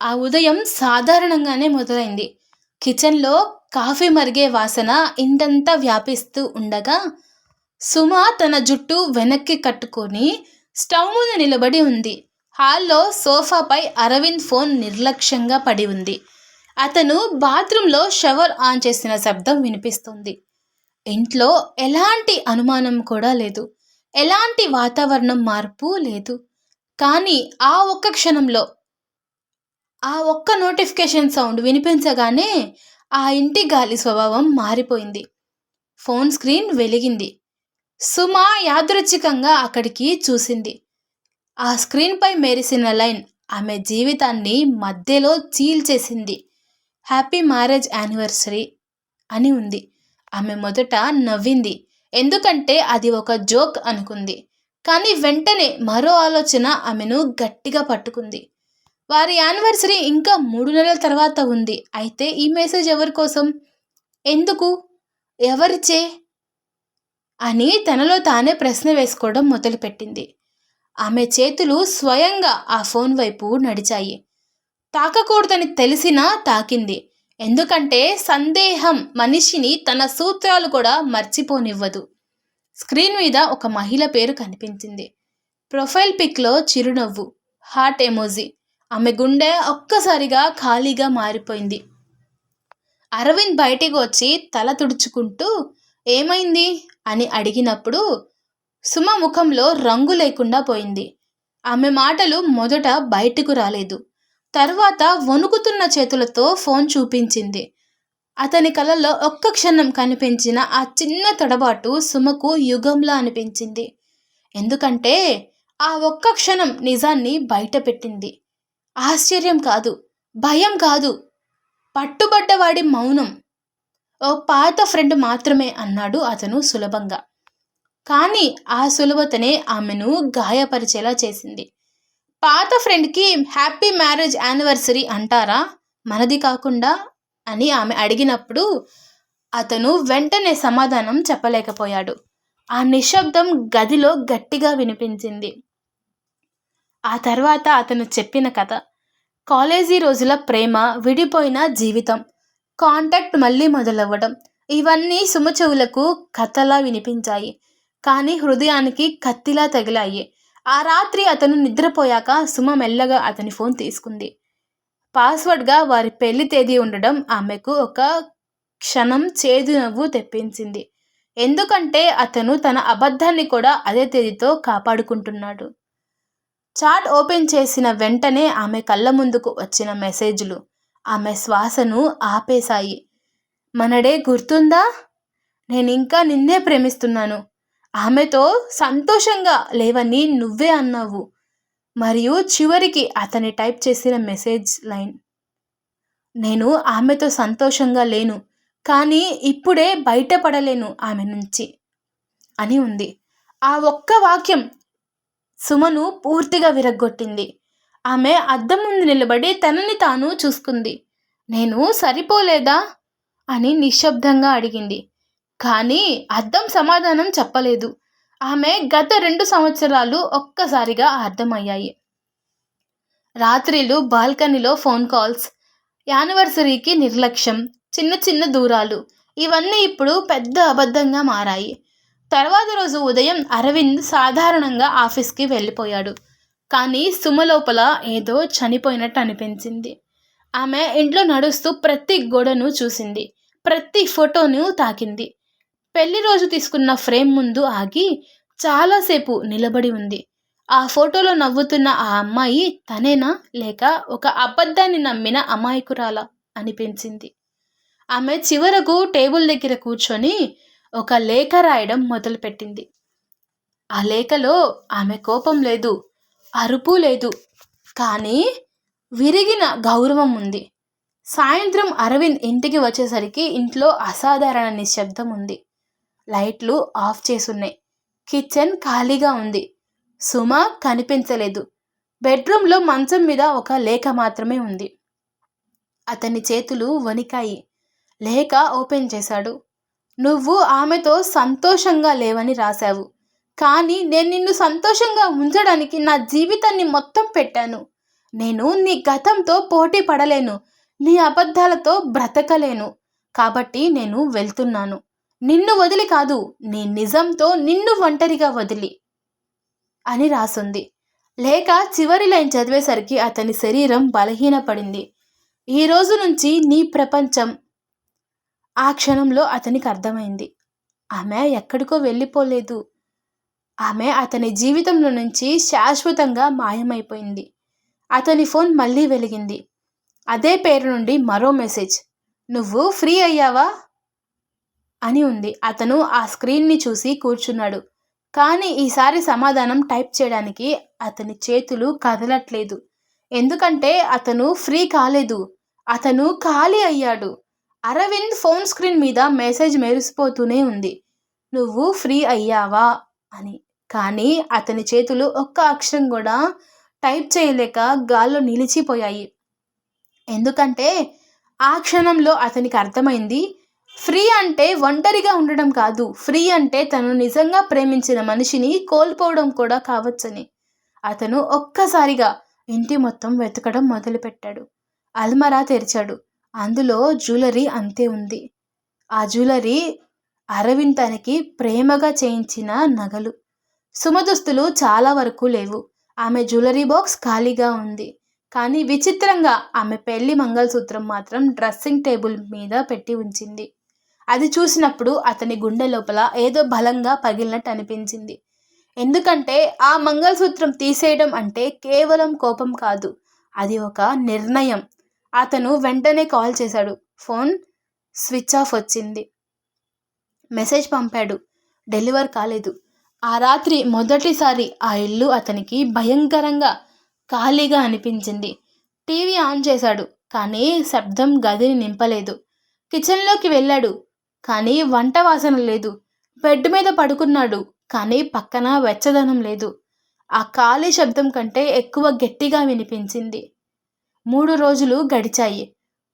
ఆ ఉదయం సాధారణంగానే మొదలైంది. కిచెన్‌లో కాఫీ మరిగే వాసన ఇంటంతా వ్యాపిస్తూ ఉండగా, సుమ తన జుట్టు వెనక్కి కట్టుకొని స్టవ్ ముందు నిలబడి ఉంది. హాల్‌లో సోఫాపై అరవింద్ ఫోన్ నిర్లక్ష్యంగా పడి ఉంది. అతను బాత్రూంలో షవర్ ఆన్ చేసిన శబ్దం వినిపిస్తోంది. ఇంట్లో ఎలాంటి అనుమానం కూడా లేదు. ఎలాంటి వాతావరణం మార్పు లేదు. కానీ ఆ ఒక్క క్షణంలో ఆ ఒక్క నోటిఫికేషన్ సౌండ్ వినిపించగానే ఆ ఇంటి గాలి స్వభావం మారిపోయింది. ఫోన్ స్క్రీన్ వెలిగింది. సుమ యాదృచ్ఛికంగా అక్కడికి చూసింది. ఆ స్క్రీన్‌పై మెరిసిన లైన్ ఆమె జీవితాన్ని మధ్యలో చీల్చేసింది. హ్యాపీ మ్యారేజ్ యానివర్సరీ అని ఉంది. ఆమె మొదట నవ్వింది. ఎందుకంటే అది ఒక జోక్ అనుకుంది. కానీ వెంటనే మరో ఆలోచన ఆమెను గట్టిగా పట్టుకుంది. వారి యానివర్సరీ ఇంకా 3 నెలల తర్వాత ఉంది. అయితే ఈ మెసేజ్ ఎవరి కోసం? ఎందుకు? ఎవరిచే? అని తనలో తానే ప్రశ్న వేసుకోవడం మొదలుపెట్టింది. ఆమె చేతులు స్వయంగా ఆ ఫోన్ వైపు నడిచాయి. తాకకూడదని తెలిసినా తాకింది. ఎందుకంటే సందేహం మనిషిని తన సూత్రాలు కూడా మర్చిపోనివ్వదు. స్క్రీన్ మీద ఒక మహిళ పేరు కనిపించింది. ప్రొఫైల్ పిక్‌లో చిరునవ్వు, హార్ట్ ఎమోజి. ఆమె గుండె ఒక్కసారిగా ఖాళీగా మారిపోయింది. అరవింద్ బయటికి వచ్చి తల తుడుచుకుంటూ ఏమైంది అని అడిగినప్పుడు సుమ ముఖంలో రంగు లేకుండా పోయింది. ఆమె మాటలు మొదట బయటకు రాలేదు. తర్వాత వణుకుతున్న చేతులతో ఫోన్ చూపించింది. అతని కళ్ళల్లో ఒక్క క్షణం కనిపించిన ఆ చిన్న తడబాటు సుమకు యుగంలా అనిపించింది. ఎందుకంటే ఆ ఒక్క క్షణం నిజాన్ని బయటపెట్టింది. ఆశ్చర్యం కాదు, భయం కాదు, పట్టుబడ్డవాడి మౌనం. ఓ పాత ఫ్రెండ్ మాత్రమే అన్నాడు అతను సులభంగా. కానీ ఆ సులభతనే ఆమెను గాయపరిచేలా చేసింది. పాత ఫ్రెండ్‌కి హ్యాపీ మ్యారేజ్ యానివర్సరీ అంటారా? మనది కాకుండా అని ఆమె అడిగినప్పుడు అతను వెంటనే సమాధానం చెప్పలేకపోయాడు. ఆ నిశ్శబ్దం గదిలో గట్టిగా వినిపించింది. ఆ తర్వాత అతను చెప్పిన కథ. కాలేజీ రోజుల ప్రేమ, విడిపోయిన జీవితం, కాంటాక్ట్ మళ్ళీ మొదలవ్వడం, ఇవన్నీ సుమ చెవులకు కథలా వినిపించాయి. కానీ హృదయానికి కత్తిలా తగిలాయి. ఆ రాత్రి అతను నిద్రపోయాక సుమ మెల్లగా అతని ఫోన్ తీసుకుంది. పాస్వర్డ్‌గా వారి పెళ్లి తేదీ ఉండడం ఆమెకు ఒక క్షణం చేదు నవ్వు తెప్పించింది. ఎందుకంటే అతను తన అబద్ధాన్ని కూడా అదే తేదీతో కాపాడుకుంటున్నాడు. చాట్ ఓపెన్ చేసిన వెంటనే ఆమె కళ్ళ ముందుకు వచ్చిన మెసేజ్‌లు ఆమె శ్వాసను ఆపేశాయి. మన డే గుర్తుందా? నేనింకా నిన్నే ప్రేమిస్తున్నాను. ఆమెతో సంతోషంగా లేవని నువ్వే అన్నావు. మరియు చివరికి అతని టైప్ చేసిన మెసేజ్ లైన్. నేను ఆమెతో సంతోషంగా లేను. కానీ ఇప్పుడే బయటపడలేను ఆమె నుంచి అని ఉంది. ఆ ఒక్క వాక్యం సుమను పూర్తిగా విరగ్గొట్టింది. ఆమె అద్దం ముందు నిలబడి తనని తాను చూసుకుంది. నేను సరిపోలేదా అని నిశ్శబ్దంగా అడిగింది. కానీ అద్దం సమాధానం చెప్పలేదు. ఆమె గత 2 సంవత్సరాలు ఒక్కసారిగా అర్థమయ్యాయి. రాత్రిళ్ళు బాల్కనీలో ఫోన్ కాల్స్, యానివర్సరీకి నిర్లక్ష్యం, చిన్న చిన్న దూరాలు, ఇవన్నీ ఇప్పుడు పెద్ద అబద్ధంగా మారాయి. తర్వాత రోజు ఉదయం అరవింద్ సాధారణంగా ఆఫీస్‌కి వెళ్ళిపోయాడు. కానీ సుమ లోపల ఏదో చనిపోయినట్టు అనిపించింది. ఆమె ఇంట్లో నడుస్తూ ప్రతి గోడను చూసింది. ప్రతి ఫోటోను తాకింది. పెళ్లి రోజు తీసుకున్న ఫ్రేమ్ ముందు ఆగి చాలాసేపు నిలబడి ఉంది. ఆ ఫోటోలో నవ్వుతున్న ఆ అమ్మాయి తనేనా? లేక ఒక అబద్ధాన్ని నమ్మిన అమాయకురాలా అనిపించింది. ఆమె చివరకు టేబుల్ దగ్గర కూర్చొని ఒక లేఖ రాయడం మొదలుపెట్టింది. ఆ లేఖలో ఆమె కోపం లేదు, అరుపు లేదు. కానీ విరిగిన గౌరవం ఉంది. సాయంత్రం అరవింద్ ఇంటికి వచ్చేసరికి ఇంట్లో అసాధారణ నిశ్శబ్దం ఉంది. లైట్లు ఆఫ్ చేసున్నాయి. కిచెన్ ఖాళీగా ఉంది. సుమ కనిపించలేదు. బెడ్రూమ్‌లో మంచం మీద ఒక లేఖ మాత్రమే ఉంది. అతని చేతులు వణికాయి. లేఖ ఓపెన్ చేశాడు. నువ్వు ఆమెతో సంతోషంగా లేవని రాశావు. కానీ నేను నిన్ను సంతోషంగా ఉంచడానికి నా జీవితాన్ని మొత్తం పెట్టాను. నేను నీ గతంతో పోటీ పడలేను. నీ అబద్ధాలతో బ్రతకలేను. కాబట్టి నేను వెళ్తున్నాను. నిన్ను వదిలి కాదు, నీ నిజంతో నిన్ను ఒంటరిగా వదిలి అని రాసుంది. లేఖ చివరి లైన్ చదివేసరికి అతని శరీరం బలహీనపడింది. ఈ రోజు నుంచి నీ ప్రపంచం. ఆ క్షణంలో అతనికి అర్థమైంది. ఆమె ఎక్కడికో వెళ్ళిపోలేదు. ఆమె అతని జీవితంలో నుంచి శాశ్వతంగా మాయమైపోయింది. అతని ఫోన్ మళ్ళీ వెలిగింది. అదే పేరు నుండి మరో మెసేజ్. నువ్వు ఫ్రీ అయ్యావా అని ఉంది. అతను ఆ స్క్రీన్ని చూసి కూర్చున్నాడు. కానీ ఈసారి సమాధానం టైప్ చేయడానికి అతని చేతులు కదలట్లేదు. ఎందుకంటే అతను ఫ్రీ కాలేదు. అతను ఖాళీ అయ్యాడు. అరవింద్ ఫోన్ స్క్రీన్ మీద మెసేజ్ మెరిసిపోతూనే ఉంది. నువ్వు ఫ్రీ అయ్యావా అని. కానీ అతని చేతులు ఒక్క అక్షరం కూడా టైప్ చేయలేక గాల్లో నిలిచిపోయాయి. ఎందుకంటే ఆ క్షణంలో అతనికి అర్థమైంది, ఫ్రీ అంటే ఒంటరిగా ఉండడం కాదు, ఫ్రీ అంటే తను నిజంగా ప్రేమించిన మనిషిని కోల్పోవడం కూడా కావచ్చని. అతను ఒక్కసారిగా ఇంటి మొత్తం వెతకడం మొదలుపెట్టాడు. అల్మరా తెరిచాడు. అందులో జ్యువెలరీ అంతే ఉంది. ఆ జ్యువెలరీ అరవింద్ తనకి ప్రేమగా చేయించిన నగలు. సుమదుస్తులు చాలా వరకు లేవు. ఆమె జ్యువెలరీ బాక్స్ ఖాళీగా ఉంది. కానీ విచిత్రంగా ఆమె పెళ్లి మంగళసూత్రం మాత్రం డ్రెస్సింగ్ టేబుల్ మీద పెట్టి ఉంచింది. అది చూసినప్పుడు అతని గుండె లోపల ఏదో బలంగా పగిలినట్టు అనిపించింది. ఎందుకంటే ఆ మంగళసూత్రం తీసేయడం అంటే కేవలం కోపం కాదు, అది ఒక నిర్ణయం. అతను వెంటనే కాల్ చేశాడు. ఫోన్ స్విచ్ ఆఫ్ వచ్చింది. మెసేజ్ పంపాడు. డెలివర్ కాలేదు. ఆ రాత్రి మొదటిసారి ఆ ఇల్లు అతనికి భయంకరంగా ఖాళీగా అనిపించింది. టీవీ ఆన్ చేశాడు. కానీ శబ్దం గదిని నింపలేదు. కిచెన్లోకి వెళ్ళాడు. కానీ వంట వాసన లేదు. బెడ్ మీద పడుకున్నాడు. కానీ పక్కన వెచ్చదనం లేదు. ఆ ఖాళీ శబ్దం కంటే ఎక్కువ గట్టిగా వినిపించింది. 3 రోజులు గడిచాయి.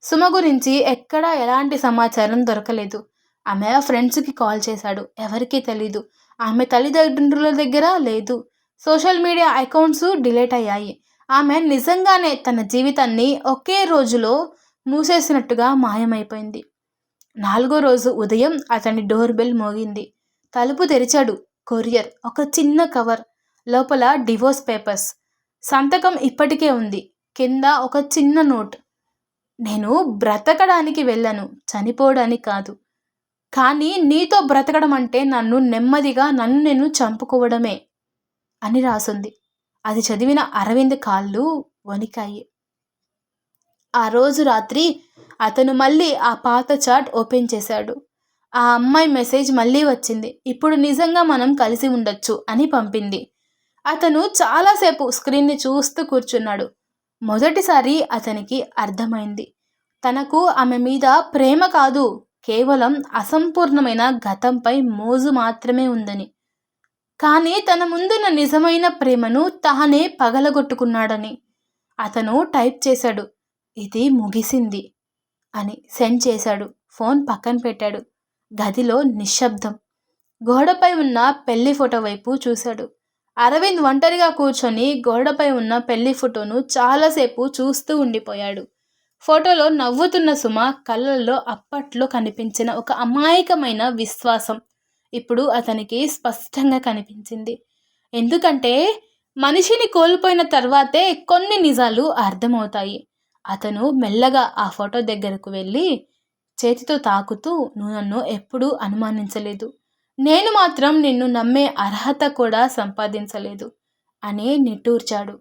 సుమ గురించి ఎక్కడా ఎలాంటి సమాచారం దొరకలేదు. ఆమె ఫ్రెండ్స్కి కాల్ చేశాడు. ఎవరికీ తెలీదు. ఆమె తల్లిదండ్రుల దగ్గర లేదు. సోషల్ మీడియా అకౌంట్స్ డిలీట్ అయ్యాయి. ఆమె నిజంగానే తన జీవితాన్ని ఒకే రోజులో మూసేసినట్టుగా మాయమైపోయింది. 4వ రోజు ఉదయం అతని డోర్ బెల్ మోగింది. తలుపు తెరిచాడు. కొరియర్. ఒక చిన్న కవర్. లోపల డివోర్స్ పేపర్స్. సంతకం ఇప్పటికే ఉంది. కింద ఒక చిన్న నోట్. నేను బ్రతకడానికి వెళ్ళను, చనిపోవడానికి కాదు. కానీ నీతో బ్రతకడం అంటే నన్ను నేను చంపుకోవడమే అని రాసుంది. అది చదివిన అరవింద్ కాళ్ళు వణికాయి. ఆ రోజు రాత్రి అతను మళ్ళీ ఆ పాత చాట్ ఓపెన్ చేశాడు. ఆ అమ్మాయి మెసేజ్ మళ్ళీ వచ్చింది. ఇప్పుడు నిజంగా మనం కలిసి ఉండొచ్చు అని పంపింది. అతను చాలాసేపు స్క్రీన్ని చూస్తూ కూర్చున్నాడు. మొదటిసారి అతనికి అర్థమైంది, తనకు ఆమె మీద ప్రేమ కాదు, కేవలం అసంపూర్ణమైన గతంపై మోజు మాత్రమే ఉందని. కానీ తన ముందున్న నిజమైన ప్రేమను తానే పగలగొట్టుకున్నాడని. అతను టైప్ చేశాడు, ఇది ముగిసింది అని సెండ్ చేశాడు. ఫోన్ పక్కన పెట్టాడు. గదిలో నిశ్శబ్దం. గోడపై ఉన్న పెళ్లి ఫోటో వైపు చూశాడు. అరవింద్ ఒంటరిగా కూర్చొని గోడపై ఉన్న పెళ్లి ఫోటోను చాలాసేపు చూస్తూ ఉండిపోయాడు. ఫోటోలో నవ్వుతున్న సుమ కళ్ళల్లో అప్పట్లో కనిపించిన ఒక అమాయకమైన విశ్వాసం ఇప్పుడు అతనికి స్పష్టంగా కనిపించింది. ఎందుకంటే మనిషిని కోల్పోయిన తర్వాతే కొన్ని నిజాలు అర్థమవుతాయి. అతను మెల్లగా ఆ ఫోటో దగ్గరకు వెళ్ళి చేతితో తాకుతూ, నువ్వు నన్ను ఎప్పుడూ అనుమానించలేదు, నేను మాత్రం నిన్ను నమ్మే అర్హత కూడా సంపాదించలేదు అని నిట్టూర్చాడు.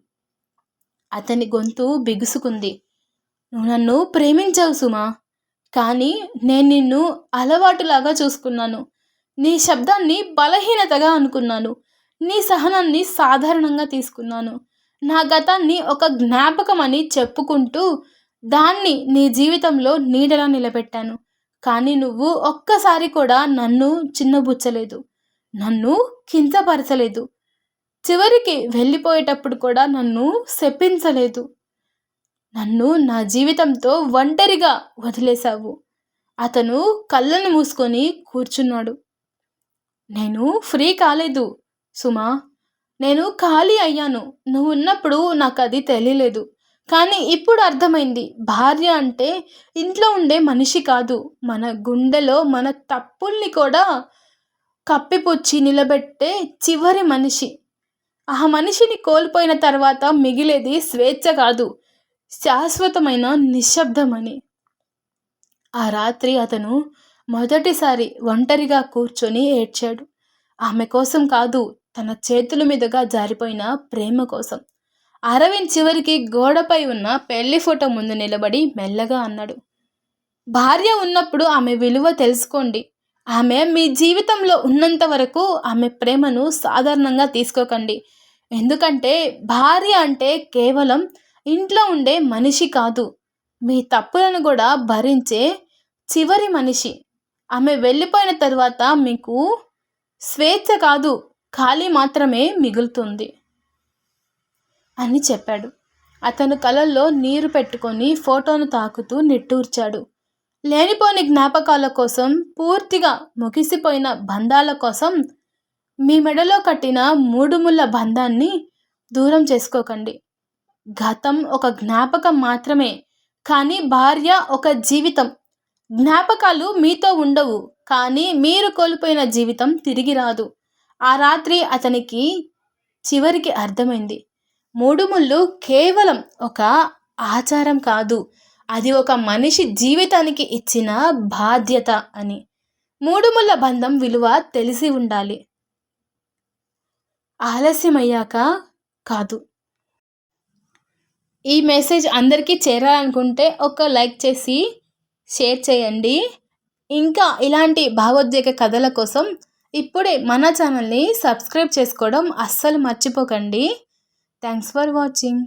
అతని గొంతు బిగుసుకుంది. నువ్వు నన్ను ప్రేమించావు సుమా, కానీ నేను నిన్ను అలవాటులాగా చూసుకున్నాను. నీ శబ్దాన్ని బలహీనతగా అనుకున్నాను. నీ సహనాన్ని సాధారణంగా తీసుకున్నాను. నా గతాన్ని ఒక జ్ఞాపకం అని చెప్పుకుంటూ దాన్ని నీ జీవితంలో నీడలా నిలబెట్టాను. కానీ నువ్వు ఒక్కసారి కూడా నన్ను చిన్నబుచ్చలేదు, నన్ను కించపరచలేదు. చివరికి వెళ్ళిపోయేటప్పుడు కూడా నన్ను శపించలేదు. నన్ను నా జీవితంతో ఒంటరిగా వదిలేశావు. అతను కళ్ళను మూసుకొని కూర్చున్నాడు. నేను ఫ్రీ కాలేదు సుమా, నేను ఖాళీ అయ్యాను. నువ్వు ఉన్నప్పుడు నాకు అది తెలియలేదు. కానీ ఇప్పుడు అర్థమైంది, భార్య అంటే ఇంట్లో ఉండే మనిషి కాదు, మన గుండెలో మన తప్పుల్ని కూడా కప్పిపుచ్చి నిలబెట్టే చివరి మనిషి. ఆ మనిషిని కోల్పోయిన తర్వాత మిగిలేది స్వేచ్ఛ కాదు, శాశ్వతమైన నిశ్శబ్దమని. ఆ రాత్రి అతను మొదటిసారి ఒంటరిగా కూర్చొని ఏడ్చాడు. ఆమె కోసం కాదు, తన చేతుల మీదుగా జారిపోయిన ప్రేమ కోసం. అరవింద్ చివరికి గోడపై ఉన్న పెళ్లి ఫోటో ముందు నిలబడి మెల్లగా అన్నాడు, భార్య ఉన్నప్పుడు ఆమె విలువ తెలుసుకోండి. ఆమె మీ జీవితంలో ఉన్నంత వరకు ఆమె ప్రేమను సాధారణంగా తీసుకోకండి. ఎందుకంటే భార్య అంటే కేవలం ఇంట్లో ఉండే మనిషి కాదు, మీ తప్పులను కూడా భరించే చివరి మనిషి. ఆమె వెళ్ళిపోయిన తర్వాత మీకు స్వేచ్ఛ కాదు, ఖాళీ మాత్రమే మిగులుతుంది అని చెప్పాడు. అతను కళ్ళల్లో నీరు పెట్టుకొని ఫోటోను తాకుతూ నిట్టూర్చాడు. లేనిపోని జ్ఞాపకాల కోసం, పూర్తిగా ముగిసిపోయిన బంధాల కోసం మీ మెడలో కట్టిన 3 ముళ్ళ బంధాన్ని దూరం చేసుకోకండి. గతం ఒక జ్ఞాపకం మాత్రమే, కానీ భార్య ఒక జీవితం. జ్ఞాపకాలు మీతో ఉండవు, కానీ మీరు కోల్పోయిన జీవితం తిరిగి రాదు. ఆ రాత్రి అతనికి చివరికి అర్థమైంది, 3 ముళ్ళు కేవలం ఒక ఆచారం కాదు, అది ఒక మనిషి జీవితానికి ఇచ్చిన బాధ్యత అని. 3 ముళ్ళ బంధం విలువ తెలిసి ఉండాలి, ఆలస్యమయ్యాక కాదు. ఈ మెసేజ్ అందరికీ చేరాలనుకుంటే ఒక లైక్ చేసి షేర్ చేయండి. ఇంకా ఇలాంటి భావోద్వేగ కథల కోసం ఇప్పుడే మన ఛానల్ని సబ్స్క్రైబ్ చేసుకోవడం అస్సలు మర్చిపోకండి. Thanks for watching.